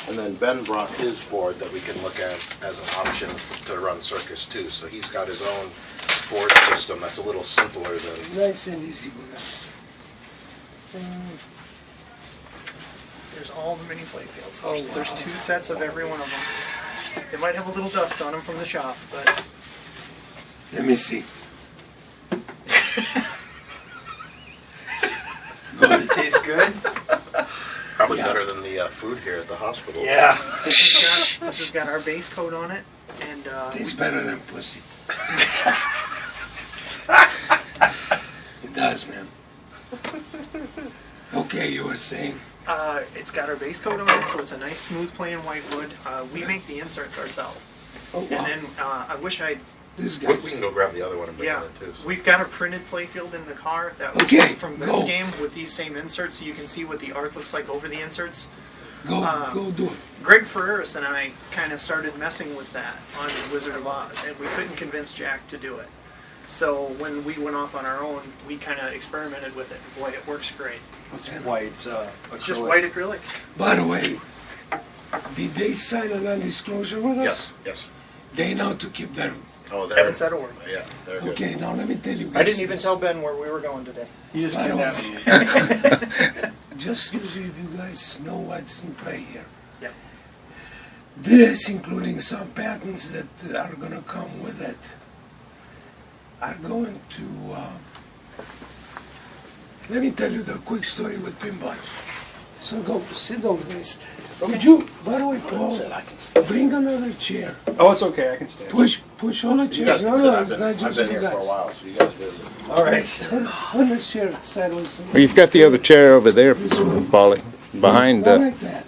And then Ben brought his board that we can look at as an option to run Circus too. So he's got his own board system that's a little simpler than... Nice and easy. There's all the mini playfields. Oh, there's 2 sets of every one of them. They might have a little dust on them from the shop, but... Let me see. Good. It tastes good? Probably better than the food here at the hospital. Yeah. This has got our base coat on it, and Tastes better than pussy. It does, man. Okay, you were saying? it's got our base coat on it, so it's a nice smooth plain whitewood. We make the inserts ourselves. Oh, wow. And then I wish I'd... We can go grab the other one and bring it in too. So. We've got a printed playfield in the car that was from Good's game with these same inserts, so you can see what the art looks like over the inserts. Go do it. Greg Ferreris and I kind of started messing with that on Wizard of Oz, and we couldn't convince Jack to do it. So when we went off on our own, we kind of experimented with it. Boy, it works great. It's white It's just white acrylic. By the way, did they sign a non-disclosure with us? Yes. They know to keep their... Oh, they're... Haven't said a word. Yeah, they're good. Okay, now let me tell you guys. I didn't even tell Ben where we were going today. You just By the kidnapped way, me. just so you guys know what's in play here. Yeah. This, including some patents that are going to come with it, are going to... let me tell you the quick story with pinball. So go, sit down, guys. Would you, by the way, Paul, bring another chair. Oh, it's okay. I can stay. Push all the You chairs. guys No, can sit. no, I've it's been, not I've just been you here guys. for a while, so you guys visit. All right. Turn the chair sideways. Well, you've got the other chair over there, Paulie, behind Not like that.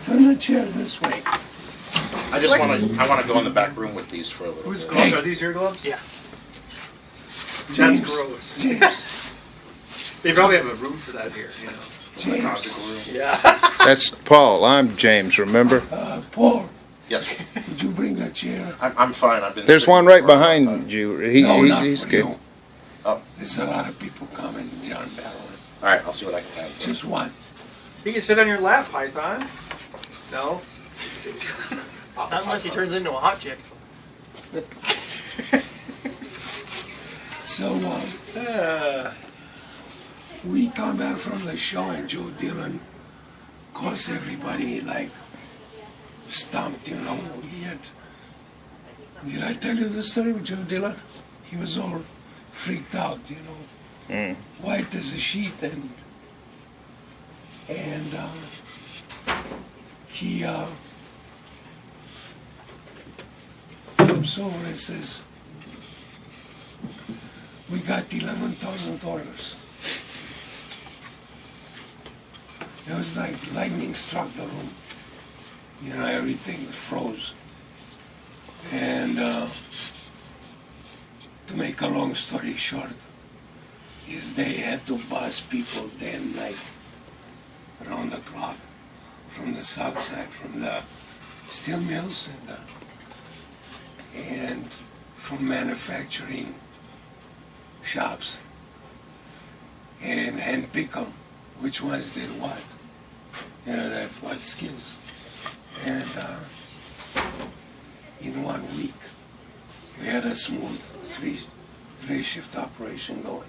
Turn the chair this way. I just want to go in the back room with these for a little Whose bit. gloves? Are these your gloves? Yeah. James, That's gross. James, They probably have a room for that here, you know. James. Yeah. That's Paul. I'm James, remember? Paul, Yes, would you bring a chair? I'm fine. I've been. There's sitting one right for a long behind time. you. No, not He's for good. you. Oh. There's a lot of people coming, John Barrow. All right, I'll see what I can find. Just one. You can sit on your lap, Python. No? Not unless he turns into a hot chick. So, we come back from the show and Joe Dillon, of course everybody like stumped, you know. Did I tell you the story with Joe Dillon? He was all freaked out, you know. White as a sheet and he comes over and says, we got $11,000. It was like lightning struck the room. You know, everything froze. And to make a long story short, is they had to bus people day and night around the clock from the south side, from the steel mills and from manufacturing shops and handpick them, which ones did what. You know, that what skills. And in 1 week, we had a smooth three-shift operation going.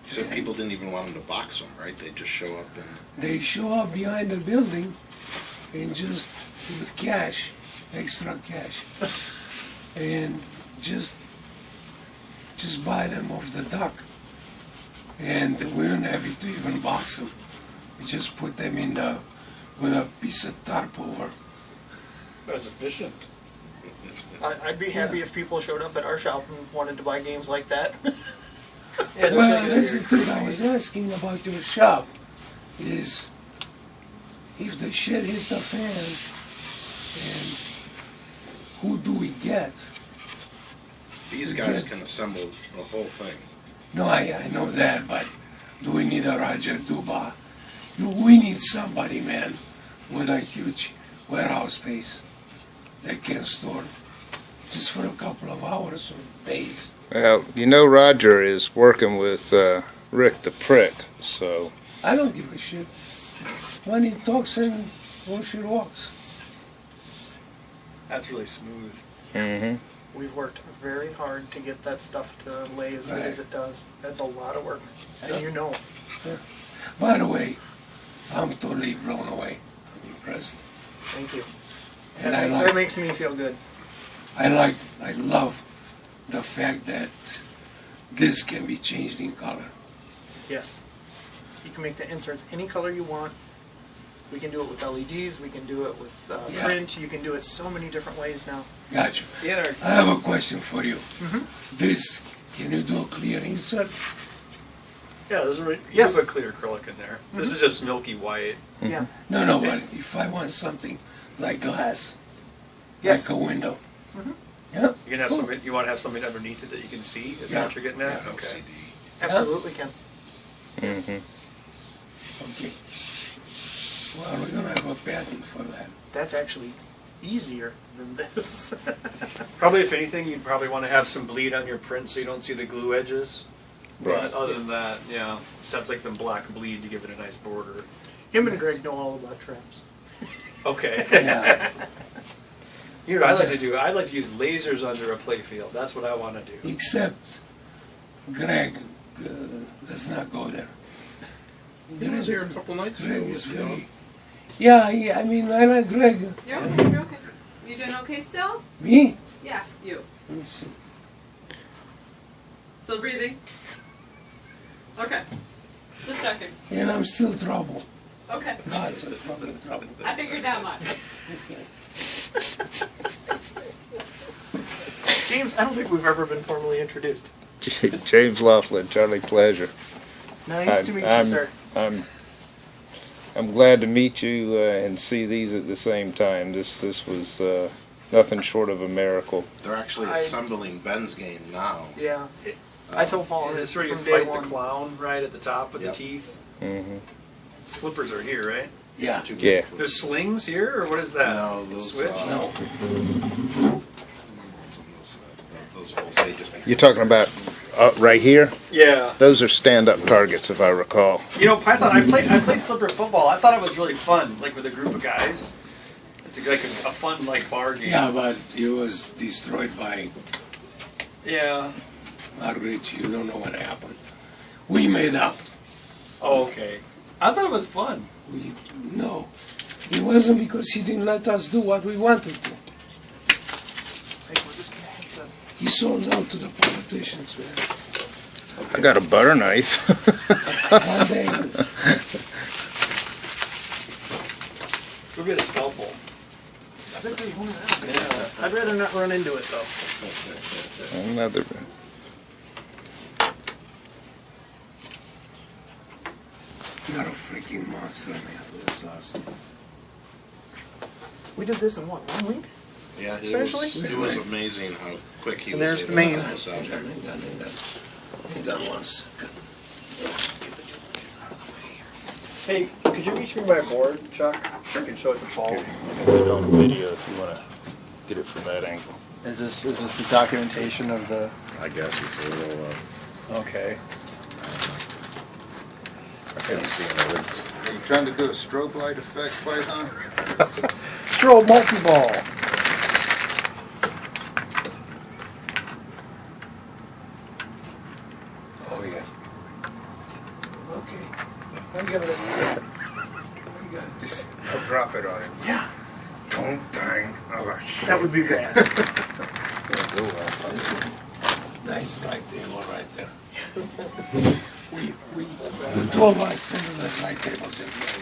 You said people didn't even want them to box them, right? They just show up and... They show up behind the building and just with cash, extra cash, and just buy them off the dock. And we weren't having to even box them. We just put them in with a piece of tarp over. That's efficient. I'd be happy if people showed up at our shop and wanted to buy games like that. Well, that's the thing I was asking about your shop, is if the shit hit the fan, and who do we get? These guys can assemble the whole thing. No, I know that, but do we need a Roger Duba? We need somebody, man, with a huge warehouse space that can store just for a couple of hours or days. Well, you know Roger is working with Rick the Prick, so... I don't give a shit. When he talks and bullshit walks. That's really smooth. Mm-hmm. We've worked very hard to get that stuff to lay as good as it does. That's a lot of work, and you know. By the way, I'm totally blown away. I'm impressed. Thank you. And That makes me feel good. I love the fact that this can be changed in color. Yes. You can make the inserts any color you want. We can do it with LEDs. We can do it with print. You can do it so many different ways now. Gotcha. Yeah. I have a question for you. Mm-hmm. This, can you do a clear insert? Yeah, there's a Yes. a clear acrylic in there. This is just milky white. Yeah. No, but if I want something like glass, Yes. like a window. Mhm. Yeah. You can have Cool. something. You want to have something underneath it that you can see. Is Yeah. that what you're getting at? Yeah. Okay. Absolutely can. Mm-hmm. Okay. Well, we're gonna have a patent for that. That's actually easier than this. Probably, if anything, you'd probably want to have some bleed on your print so you don't see the glue edges. Right. But other than that, yeah, sounds like some black bleed to give it a nice border. Him and Greg know all about traps. Okay. Yeah. You know what I'd like to use lasers under a playfield. That's what I want to do. Except Greg does not go there. He was here a couple nights ago. Greg is very... Yeah, I mean, I like Greg. You're okay, you're okay. You doing okay still? Me? Yeah, you. Let me see. Still breathing? Okay. Just checking. And I'm still trouble. Okay. Lots of fucking trouble. I figured that much. James, I don't think we've ever been formally introduced. James Laughlin, Charlie Pleasure. Nice to meet you, sir. I'm glad to meet you and see these at the same time. This was nothing short of a miracle. They're actually assembling Ben's game now. Yeah. I told Paul Is this this where you from day fight one. the clown right at the top with Yep. the teeth? Mm-hmm. Flippers are here, right? Yeah. Yeah. There's slings here, or what is that? No, those, Switch? No. Those holes, they just make You're talking about right here? Yeah. Those are stand-up targets, if I recall. You know, Python, I played flipper football. I thought it was really fun, like with a group of guys. It's like a fun, like, bar game. Yeah, but it was destroyed by Yeah. Margaret. You don't know what happened. We made up. Oh, okay. I thought it was fun. No. It wasn't because he didn't let us do what we wanted to. He sold out to the politicians, man. I got a butter knife. One day, Go get a scalpel. I'd rather not run into it, though. Another. you're a freaking monster, man. That's awesome. We did this in what, 1 week? Yeah, Essentially? it was amazing how quick he And was there's able the main. to get this out there. Hang on 1 second. Hey, could you reach me my board, Chuck? Sure. I can show it to Paul. Put it on video if you want to get it from that angle. Is this the documentation of the? I guess it's a little, Okay. I can't see any links. Are you trying to do a strobe light effect, Python? Strobe multi-ball. Oh, yeah. Okay. I got it. I got this. I'll drop it on him. Yeah. Don't dang. Oh, shit. That would be bad. Nice light table right there. we told us that light table just right.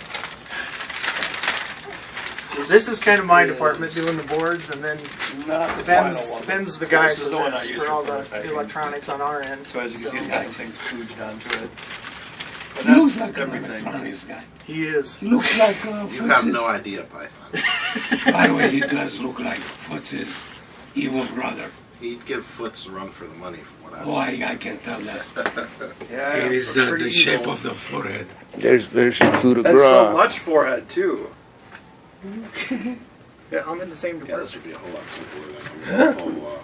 This is kind of my department, doing the boards, and then Not the Ben's, final one. Ben's the guy This for is the one I this, use for all the prototyping. electronics on our end. So as you can see, it's got some things kludged onto it. But He looks that's like an everything. electronics guy. He is. He looks like You have Fritz's. no idea, Python. By the way, he does look like Fritz's evil brother. He'd give Foots a run for the money, from what Oh, I've I can tell that. Yeah, It is pretty the shape evil. of the forehead. There's your coup de That's so grace. much forehead too. Yeah, I'm in the same Yeah, this department. would be a whole lot simpler than the whole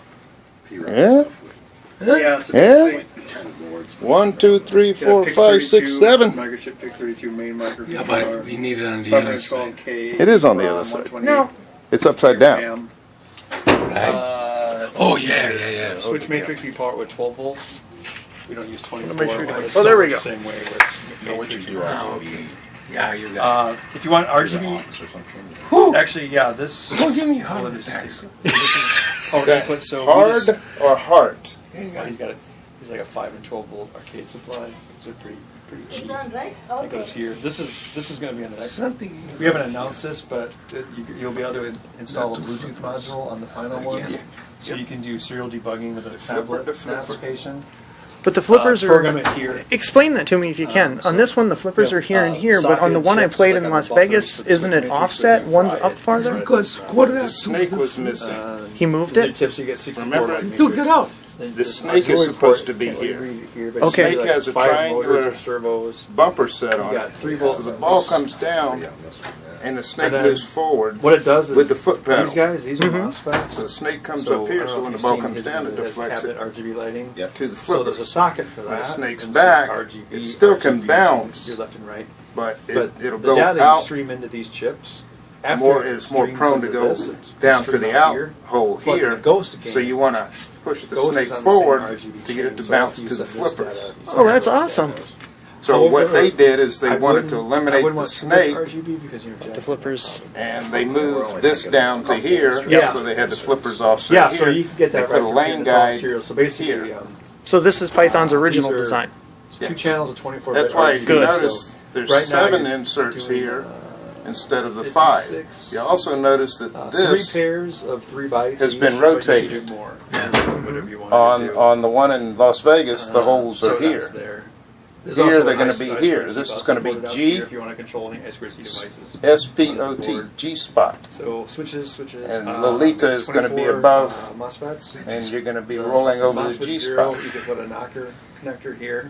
P-Rock Yeah? stuff. Yeah, so Yeah? basically, 10 boards. 1, 2, 3, got 4, pick 5, 6, 32, 7. Microchip pick 32, main marker. Yeah, but we need it on the other side. 512K. It is on the other side. No. It's upside down. Right? Oh, yeah. Switch matrix, we power it with 12 volts. We don't use 24. Make sure you- but it's oh, there we still go. the Same way with Know what you matrix. do Ah, on okay. Yeah, you got If you want RGB, office or something. actually, yeah, this. it. Don't give me heart Well, this is attacks. Oh, Okay. but so we Hard just- or heart? Hey, well, guys. he's like a 5 and 12 volt arcade supply. So pretty cheap. Sound right? It Okay. goes here. This is going to be on the next. Something. We haven't announced this, but you'll be able to install a Bluetooth module on the final ones, so you can do serial debugging with a tablet application. But the flippers Program are. it here. Explain that to me if you can. So on this one, the flippers we are have, here and here, but on the socket one I chips, played like in on the Las buffers Vegas, for the isn't switch it matrix, offset? they One's fry up it. farther. Because quarter The to snake was missing. He moved the it. tips you get 64 Remember? light He took matrix. it out. The snake is supposed to be here. Okay. Snake has a 5 triangular motors or servos. bumper set on You got it. 3 So volts the on ball this. comes down Yeah, this one, yeah. and the snake And then moves forward What it does is with the foot pedal. these guys, these are MOSFETs. So the snake comes So, up I here, don't know so if when the you've ball seen comes his down, it unit, has deflects it cabinet RGB lighting. Yep. to the So there's a flippers. socket for When that. the snake's and it says back, RGB, it still can RGB, bounce. Your left and right. But But it'll the go data you out stream into these chips. After more. it It's more streams prone to into go this, down to stream the out out here, hole plug in here. a ghost again. So you want to push the Ghost snake is on the same forward RGB to get it chain, to so bounce after you to the send this flippers. data, you Oh, send that's those awesome. data. So what However, they did is they I wanted to wouldn't- I eliminate wouldn't the want too much snake, RGB because you're The jacking flippers. and they moved this down to here. Yeah. So they had the flippers offset Yeah, here. so you can get that They right put a from lane here. It's all guide serial. So basically, here. So this is Python's original these are- design. it's 2 channels of 24-bit That's why if you Good. notice, there's Right now 7 you're inserts doing, here instead of the 5. 56, You also notice that 3 this pairs of 3 bytes has each, been but you can rotated. do more. Whatever you want to do. on the one in Las Vegas, the holes So are that's here. there. There's Here also they're an gonna I- be I2C here. This is bus gonna be supported out G- here if you want to control any I2C devices. SPOT G spot, So switches. And Lolita is gonna be 24, above- MOSFETs. and you're going to be So rolling over the MOSFET G 0, spot. you can put a knocker connector here.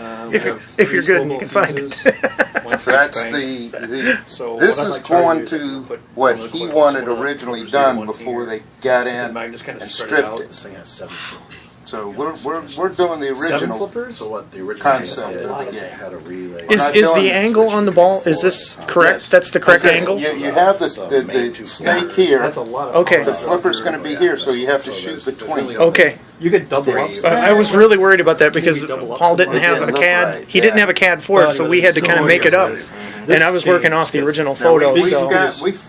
If you're good and you can find it. So that's the So this what I'd is like to try going do is to put what one of he the wanted coils originally over done one before here. they got And in mine just kind of and spread it stripped out. it. This thing has 7 flippers. So we're doing the 7 original. flippers? So what the original Concept idea of the is game. it had a relay. Is, not is doing the it. angle on the ball, is this correct? Yes. That's the correct Because angle? You have the snake here. That's a lot of Okay. power. The flipper's going to be here, so you have to So shoot there's between. really Okay. You could double up. I was really worried about that because Maybe double up Paul didn't something. have It a didn't look CAD. right, He didn't yeah. have a CAD for it, so we had to kind of make it up. And I was working off the original Now, photo, we've so got- we've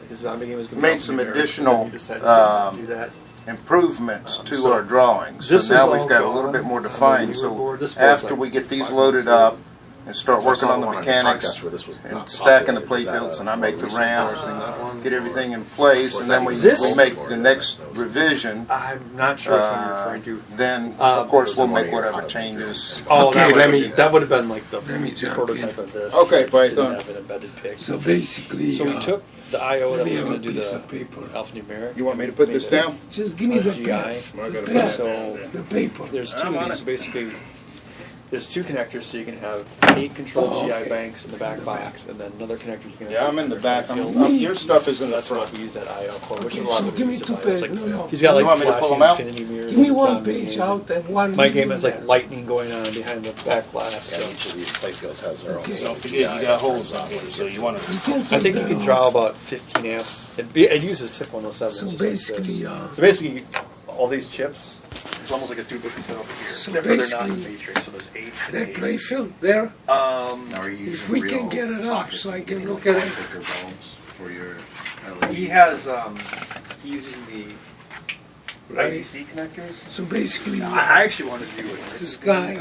his zombie game was gonna made be some numeric, additional, and you decided to do that. improvements to so our drawings. this So now is we've all got a gone little bit more on the defined. viewer So board. This board's after like we get these 5 loaded minutes up and start working on the mechanics Where this was and not stacking the populated. Is that playfields, a and I make the more recent ramps version of that one? and get everything in place, and then we This- make the next revision. I'm not sure which one you're referring to. Then, Um, of course, we'll Those are make more whatever your changes. Oh, Okay, that would have been like the Let me jump prototype of this. Okay, It didn't Python. have an embedded pick. So basically, So we took the I/O that we was have a going to do piece the of paper. alphanumeric. You want me to put made this it down? Just give me the GI. pen. So The paper. there's 2 I'm of on these. it. So basically, there's 2 connectors, so you can have 8 controlled Oh, GI okay. banks in the back box, and then another connector you can. Yeah, have I'm in the for back. playfield. Your stuff is in the That's front. what we use that I/O for, which Okay, is a lot so of give me it. 2 It's pages. like- No. He's got You like want me to pull flashing them out? infinity mirrors. Give me and one zombie page game. out and one. My game has there. like lightning going on behind the back glass. Yeah, So each of these playfields has their own. Okay. Don't forget, you got holes on it, so you want to. You can't I take think you that can off. draw about 15 amps. It uses TIP 107. So it's just like basically, this. So basically, all these chips, it's almost like a duplicate set over here. So except for they're not in basically, matrix, so there's 8 and That 8. playfield there, Now, are you if using we can real get it up sockets? so I can You look know, at it. thicker bulbs for your LED? He has, he's using the Right. IDC connectors. So basically, I actually wanted to do it. This guy-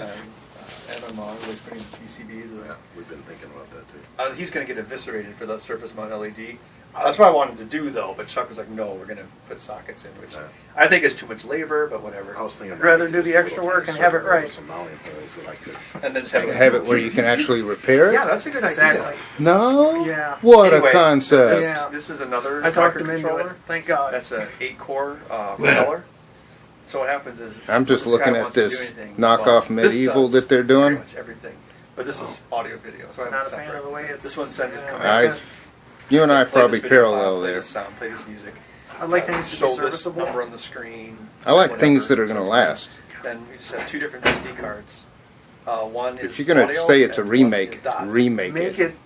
MMR, like putting PCBs. Yeah, we've been thinking about that too. He's going to get eviscerated for that surface mount LED. That's what I wanted to do, though, but Chuck was like, no, we're going to put sockets in, which Yeah. I think is too much labor, but whatever. I was thinking. I'd rather maybe do just the a extra little work and tiny have it circuit right. with some mounting holes that I could. And then just have, Have it where you can actually repair it? Yeah, that's a good Exactly. idea. No? Yeah. What Anyway, a concept. Yeah. This is another I talked him into it. microcontroller. Thank God. That's a 8-core Well. propeller. So what happens is I'm just this guy looking at wants to do this anything, knockoff well, this medieval does that they're pretty doing. much everything. But this is audio video, so I have Not it a fan separate. of the way it's. This one sends it coming. I- You and I Play probably this video parallel file, play there. this sound, play this music. I like things to be show this serviceable. number on the screen. I like whatever. things that are going to last. Then we just have two different SD cards. One is If you're going to audio say it's a and one remake, is dots. remake Make it. it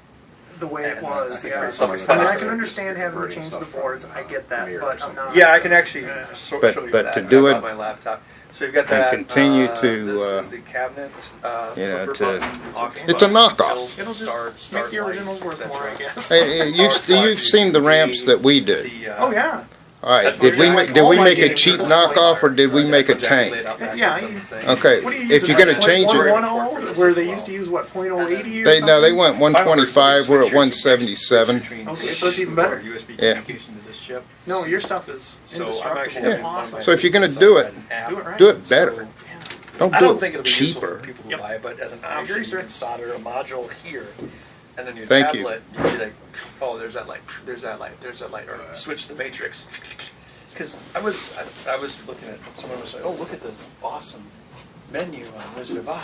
the way it And was. I Yeah. think I mean, I that's can understand having to Burning change the stuff from, boards. I get that, mirror but or I'm not. Yeah, I can actually show But- you but that. to I do have it on my laptop. So you've got and that. continue to, This is the cabinet. you know, flipper to- button, aux it's a button, knockoff. tilt, It'll just start make the light, originals worth etc. more, I guess. Hey, you've seen the ramps that we do. Oh yeah. All right, That's did what we you're make like, did all we my make a games cheap are knockoff or did we make a tank? Yeah, Okay, What do you if use you're it going at? to change Like it, 110, where they used to use what 0.080 or they something. no, they went 125. We're at 177. Okay, so it's even better. USB Yeah. communication to this chip. No, your stuff is So I'm indestructible. actually It's having one of awesome. my So if you're gonna assistants do on it, an app. Do it right. do it better. So, Don't I do don't it think it'll be useful cheaper. for people who Yep. buy it, but as an I option, agree, you sir. can solder a module here, and then your Thank you. tablet, you can be like, oh, there's that light, there's that light, there's that light, or switch the matrix. Because I was looking at, someone was like, oh, look at the awesome menu on Wizard of Oz.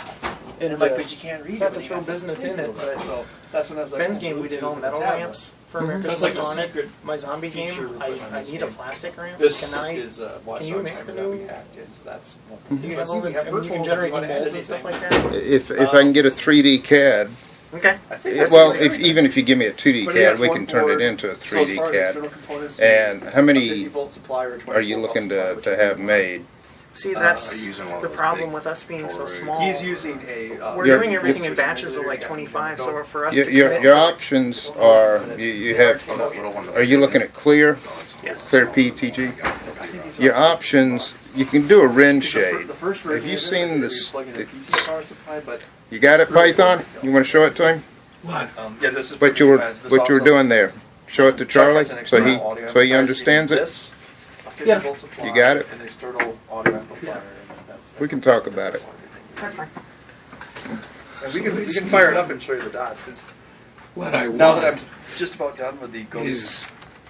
And I'm like, but you can't read it. Not when to you throw have the business in it, playfield. but So that's when I was like, Ben's oh, game we did Bluetooth all and metal tablet. ramps for America's That's like Most a Wanted. secret My zombie game, feature we put on I this need a game. plastic ramp. This Can I? is Watch can you Dogs make Hammer the that we new- hacked in, so that's one. You But have all the, we have and you purple, can if generate you wanna new add molds and stuff anything. like that. If I can get a 3D CAD, Okay. I think that's well, exactly- even if you give me a 2D But yeah, CAD, it's we one can turn board. it into a So as 3D far as CAD. external components, And how a many 50-volt supply or a are you 24-volt looking supply, to whichever have one. made? See, Are that's you using one of the those problem big with us being so forward- small. He's using a. We're Your- doing everything in switch batches of like emulator, 25, yeah. so for us Your to commit your to- options are you have. Oh, that little one that Are you looking at clear? Yes. Clear PTG. Your options. You can do a Rin shade. The first Have version you of this, seen I think this- we plug in a the- PC power supply, but You got it, Python? You want to show it to him? What? yeah, this is. What you were pretty fast. This what you were also- doing there? Show it to Charlie Chuck has an so he external audio so he amplifier, understands you it. need this, a 50 Yeah. volt supply, You got it? An external audio amplifier. and that's it. We can talk about it. That's fine. And we can fire it up and show you the dots because What I now that I'm want just about done with the Ghost is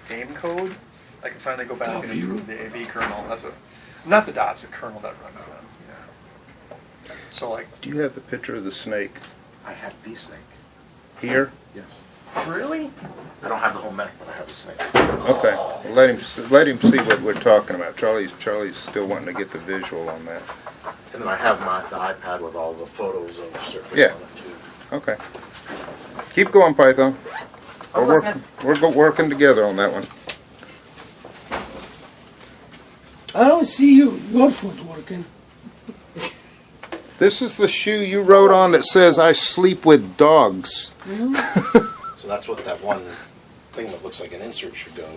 game code, I can finally go back Top and view. improve the AV kernel. That's what, not the dots, the kernel that runs them. Yeah. So like, Do you have the picture of the snake I have the snake. here? Yes. Really? I don't have the whole mech, but I have the snake. Okay, well, let him see what we're talking about. Charlie's still wanting to get the visual on that. And then I have the iPad with all the photos of Circus Yeah. on it too. Okay, keep going, Python. I'm We're listening. working together on that one. I don't see your foot working. This is the shoe you wrote on that says "I sleep with dogs." So that's what that one thing that looks like an insert should go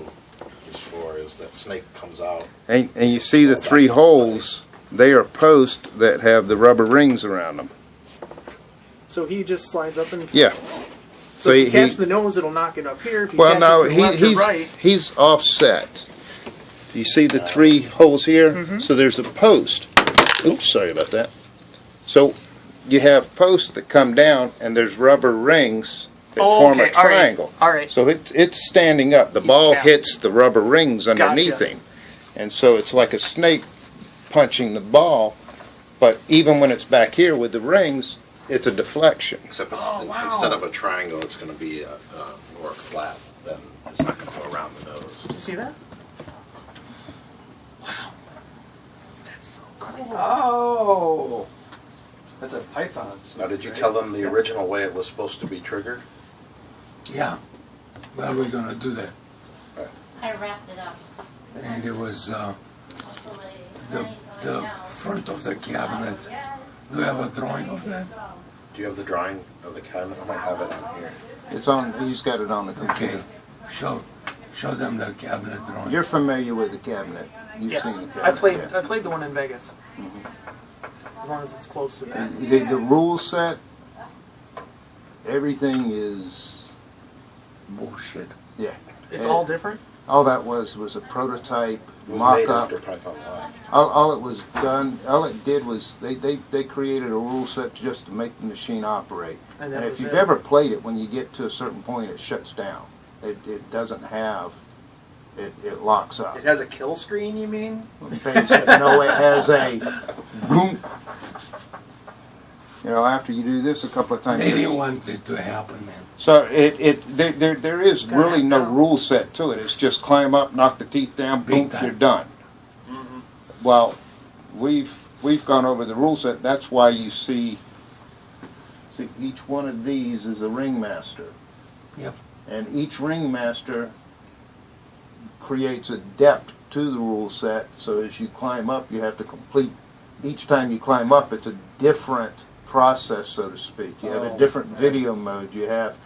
is for, is that snake comes out. And you see the 3 holes. They are posts that have the rubber rings around them. So he just slides up and. Yeah. So if you he- catch the nose, it'll knock it up here. If you Well, catch no, it to the left or right, he's offset. You see the 3 holes here? So there's a post. Oops, sorry about that. So you have posts that come down, and there's rubber rings that form a okay, all right, triangle. all right. So it's standing up. The He's ball capped. hits the rubber rings underneath Gotcha. him. And so it's like a snake punching the ball, but even when it's back here with the rings, it's a deflection. Except it's, wow. instead of a triangle, it's going to be more flat. Then it's not going to go around the nose. you see that? Wow. That's so cool. oh, that's a Python. Now, did you tell them the original way it was supposed to be triggered? Yeah. Well, we're gonna do that. I wrapped it up. And it was Hopefully, the front of the cabinet. Do you have a drawing of that? Do you have the drawing of the cabinet? I might have it on here. It's on. He's got it on the computer. Okay. Show them the cabinet drawing. You're familiar with the cabinet. You've Yes, seen the cabinet. I played. yeah. I played the one in Vegas. As long as it's close to that. The rule set, everything is, Bullshit. yeah. It's all different. All that was a prototype, It was made mock-up. after Python left. All it was done, all it did was they created a rule set just to make the machine operate. And And that if was you've it. ever played it, when you get to a certain point, it shuts down. It doesn't have, it locks up. It has a kill screen, you mean? Basically, no, it has a boom. You know, after you do this a couple of times. They didn't want it to happen, man. So there is really no rule set to it. It's just climb up, knock the teeth down, boom, Big time. you're done. Well, we've gone over the rule set. That's why you see each one of these is a ringmaster. Yep. And each ringmaster creates a depth to the rule set. So as you climb up, you have to complete. Each time you climb up, it's a different process, so to speak. You have a different video mode. You have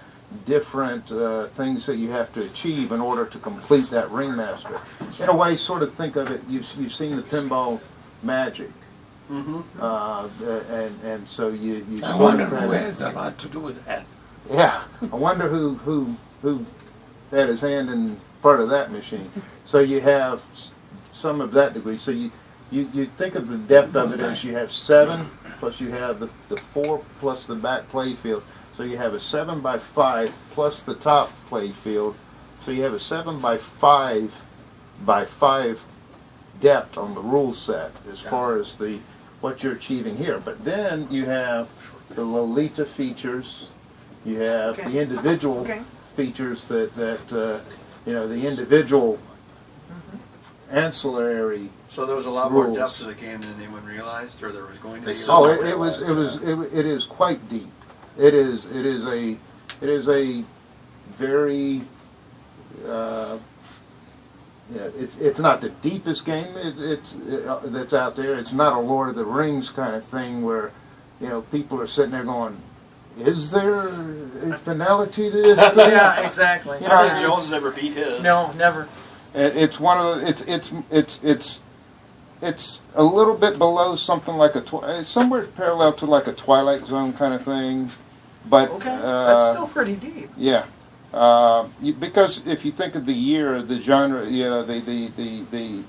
different things that you have to achieve in order to complete that ringmaster. In a way, sort of think of it. You've seen the Pinball Magic, and so you. I sort wonder of who have- has a lot to do with that. Yeah, I wonder who had his hand in part of that machine. So you have some of that degree. So you think of the depth of it as you have 7 plus you have the 4 plus the back play field. So you have a 7 by 5 plus the top play field. So you have a 7 by 5 by 5 depth on the rule set as far as what you're achieving here. But then you have the Lolita features. You have the individual features that you know, the individual ancillary. So there was a lot rules. more depth to the game than anyone realized, or there was going to be. still Oh, don't it is quite deep. It is a very you know, it's not the deepest game that's out there. It's not a Lord of the Rings kind of thing where, you know, people are sitting there going, is there a finality to this thing? Yeah, exactly. You know, I don't think Jones ever beat his. No, never. It's one of the it's a little bit below something like it's somewhere parallel to like a Twilight Zone kind of thing, but That's still pretty deep. yeah, because if you think of the year, the genre, you know, the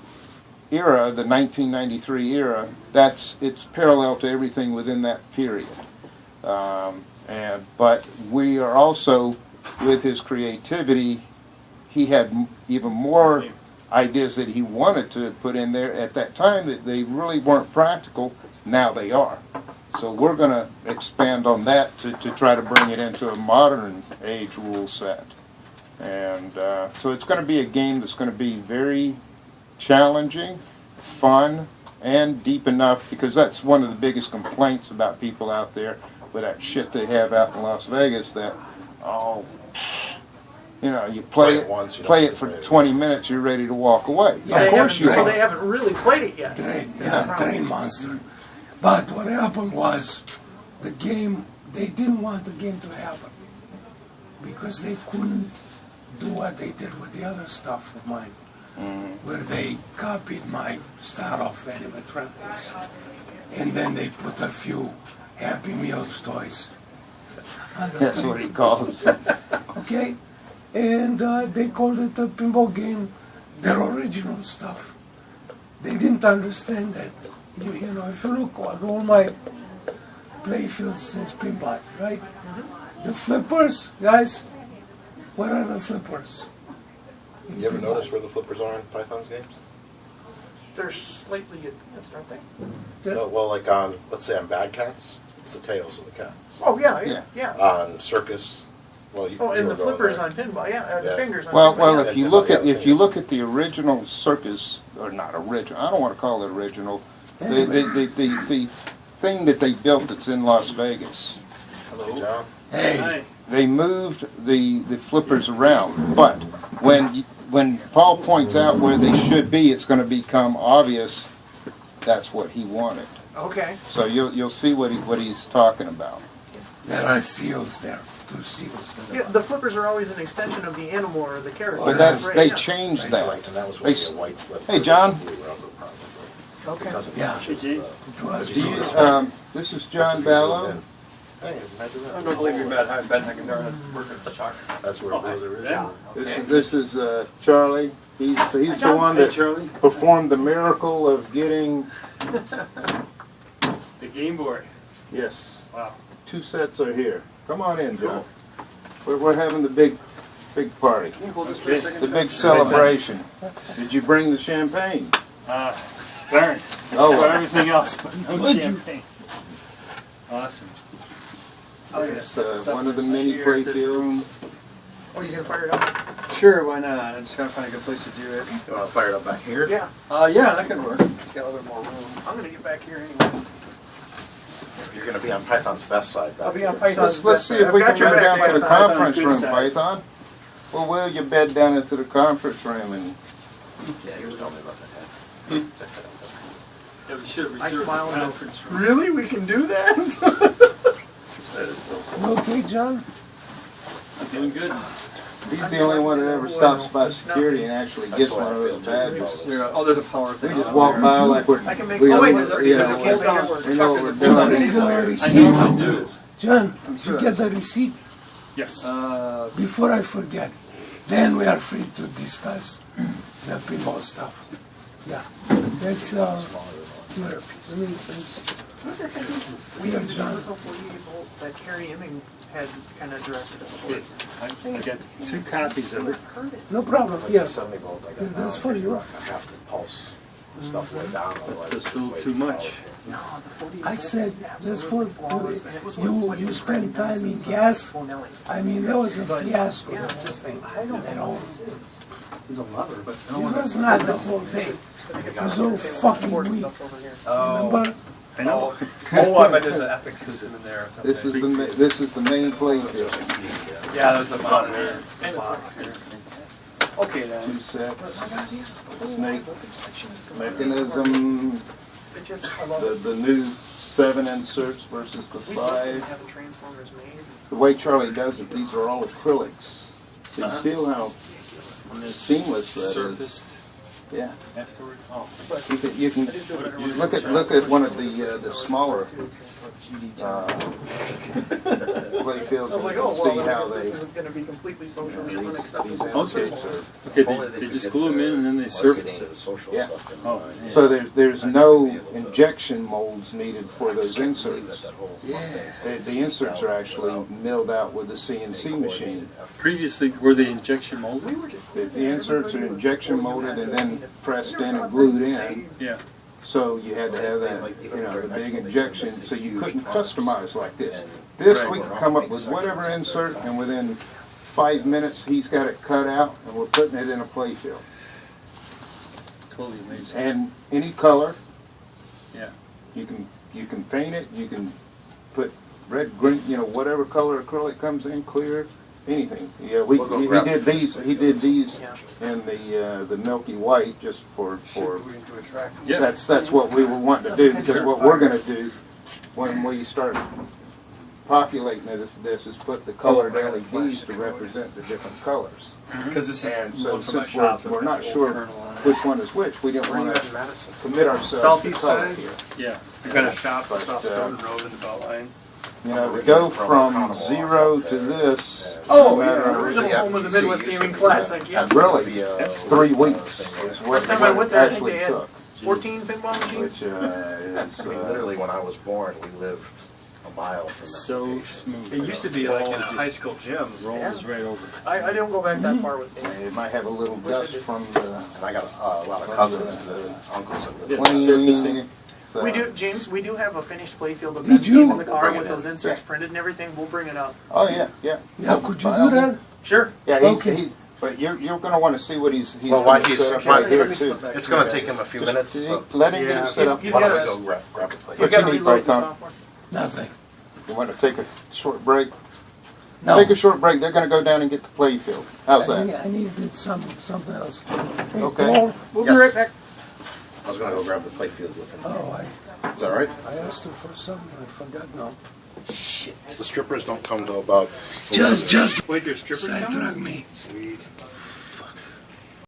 era, the 1993 era, it's parallel to everything within that period. But we are also, with his creativity, he had even more ideas that he wanted to put in there at that time that they really weren't practical. Now they are. So we're going to expand on that to try to bring it into a modern age rule set. And so it's going to be a game that's going to be very challenging, fun, and deep enough, because that's one of the biggest complaints about people out there with that shit they have out in Las Vegas, that, you know, you play it once, you don't play have it to for play it 20 minutes, you're ready to walk away. Yeah, Of course you So are. they haven't really played it yet. Train monster. But what happened was, the game, they didn't want the game to happen because they couldn't do what they did with the other stuff of mine, where they copied my style of animatronics, and then they put a few Happy Meals toys. That's what he calls it. Okay? And they called it a pinball game, their original stuff. They didn't understand that. You know, if you look at all my playfields since pinball, right? The flippers, guys, what are the flippers? You ever notice where the flippers are in Python's games? They're slightly advanced, aren't they? No, well, like on, let's say on Bad Cats, it's the tails of the cats. Oh, yeah, Yeah. yeah. On Circus, well, you Oh, and were the going flippers there. on pinball, yeah, the Yeah. fingers on Well, pinball. if you look at the original Circus, or not original, I don't want to call it original. The thing that they built that's in Las Vegas, Hey, John. Hey, they moved the flippers around. But when Paul points out where they should be, it's going to become obvious that's what he wanted. Okay. So you'll see what he's talking about. there are seals there, 2 seals. Yeah, the flippers are always an extension of the animal or the character. But they yeah. changed And that. that was They supposed to be a white flip. Hey, John. Blue rubber, probably. Okay. Because it Yeah. matches It was you see blue. this This is John Ballo. Hey, imagine that. I don't believe you met Ben Hackendarn working at the Chalk. That's where it was originally. This is Charlie. He's the one that performed the miracle of getting. The Game Boy. Yes. Wow. 2 sets are here. Come on in, Joe. We're having the big party. Can you hold this for a second? The big celebration. Did you bring the champagne? Darn. Oh. For everything else, but no Would you? champagne. Awesome. It's one of the many play fields. Oh, you gonna fire it up? Sure, why not? I just gotta find a good place to do it. You want to fire it up back here? Yeah, Yeah, that could work. It's got a little bit more room. I'm gonna get back here anyway. You're going to be on Python's best side back I'll be here. on Python's Let's best see side. if I've we got can your run best down to the Python. conference good room, side. Python. Well, will you bed down into the conference room and Yeah, he was telling me about that. Yeah, we should have I reserved smile the and conference room. Really? We can do that? That is so You okay, John? I'm doing good. he's the only one that ever stops by security and actually gets the way one I of feel, those too. badges. Oh, there's a power We thing. just walk by like we're, I can make we some. know, Wait, what- there's you a know, hold down. we know what we're Did you doing. get the I receipt? know I do. John, I'm did sure you get the receipt? Yes. Before I forget, then we are free to discuss the pinball stuff. Yeah, that's here. Let me finish. We Here, used John. the 48 volt that Harry Emming had kind of directed us towards. I got 2 copies of it. Heard it. No problem. It's like Yeah, the 70 volt I got Yeah, now. that's for you. I have to pulse the stuff way down. Otherwise It's a little way too much. No, the 48 I volt said was that's for absolutely flawless, and it was you. what You was spend writing time in this, gas. Bonelli's. I mean, that was a fiasco. Yeah, just I don't At know all. what this is. He's a lover, but It was not the whole day. It was all fucking week. Stuff's over here. Remember? I know. Oh, I bet there's an epic system in there or something. This is the main play field. Yeah, there's a monitor. Box here. Okay then. 2 sets, snake It mechanism, just, I love the new 7 inserts versus the We love to 5. have the transformers made. The way Charlie does it, these are all acrylics. So you feel how seamless that is. Surfaced Yeah. afterward. Oh. You can look at one of the smaller play fields I was and like, you'll oh, see well, how I guess they this isn't going to be completely socially these unacceptable. Okay. inserts are. Okay, they just glue them in and then they surface it. Yeah. Oh, yeah. So there's no injection molds needed for those inserts. The inserts are actually milled out with the CNC machine. Previously, were they injection molded? The inserts are injection molded and then pressed in and glued in. Yeah. So you had to have that, the big injection, so you couldn't customize like this. This, we can come up with whatever insert, and within 5 minutes, he's got it cut out, and we're putting it in a play field. Totally amazing. And any color, Yeah. you can paint it, you can put red, green, whatever color acrylic comes in, clear, anything. Yeah, We'll go grab he the did these Yeah. in the milky white just for Yeah. that's what we were wanting to do, because what we're gonna do when we start populating this is put the colored LEDs to represent the different colors. Because this is And so one from my since shop. we're not sure which one is which, we didn't Where are you want at to in Madison? commit ourselves to Southeast color side? here. Yeah. We've got a shop But, across Stone Road in the Beltline. To go from 0 to this, Oh, matter yeah, of original home of the Midwest Gaming Classic, yeah. really 3 weeks is what Time I went it there, I think actually they had took, 14 pinball machines. which is I mean, literally, when I was born, we lived a mile from that So location. smooth. It used to be like in a high school gym. Rolls right over. I don't go back that far with me. it might have a little dust from the And I got a lot of cousins and uncles that live Yeah. cleaning. surfacing. So, We do, James. We do have a finished playfield of Did that you? game in the car Bring with it those in. inserts Yeah. printed and everything. We'll bring it up. Oh, yeah. Yeah, could you By do all that? means. Sure. Yeah, Okay. but you're going to want to see what he's Well, going why to set up he's right here, me too. slip back It's going to take him a few Just minutes. So let him get Yeah. it set up. He's why don't gotta- we go grab the plate? He's What got you to need, reload the Python? software. Nothing. You want to take a short break? No. Take a short break. They're going to go down and get the play field. How's I that? needed something else. Hey, Okay. Paul. We'll Yes. be right back. I was going to go grab the play field with him. Oh, Is that right? I asked her for something. I forgot now. Shit. The strippers don't come till about Just Wait, your strippers sidetrack me. Sweet.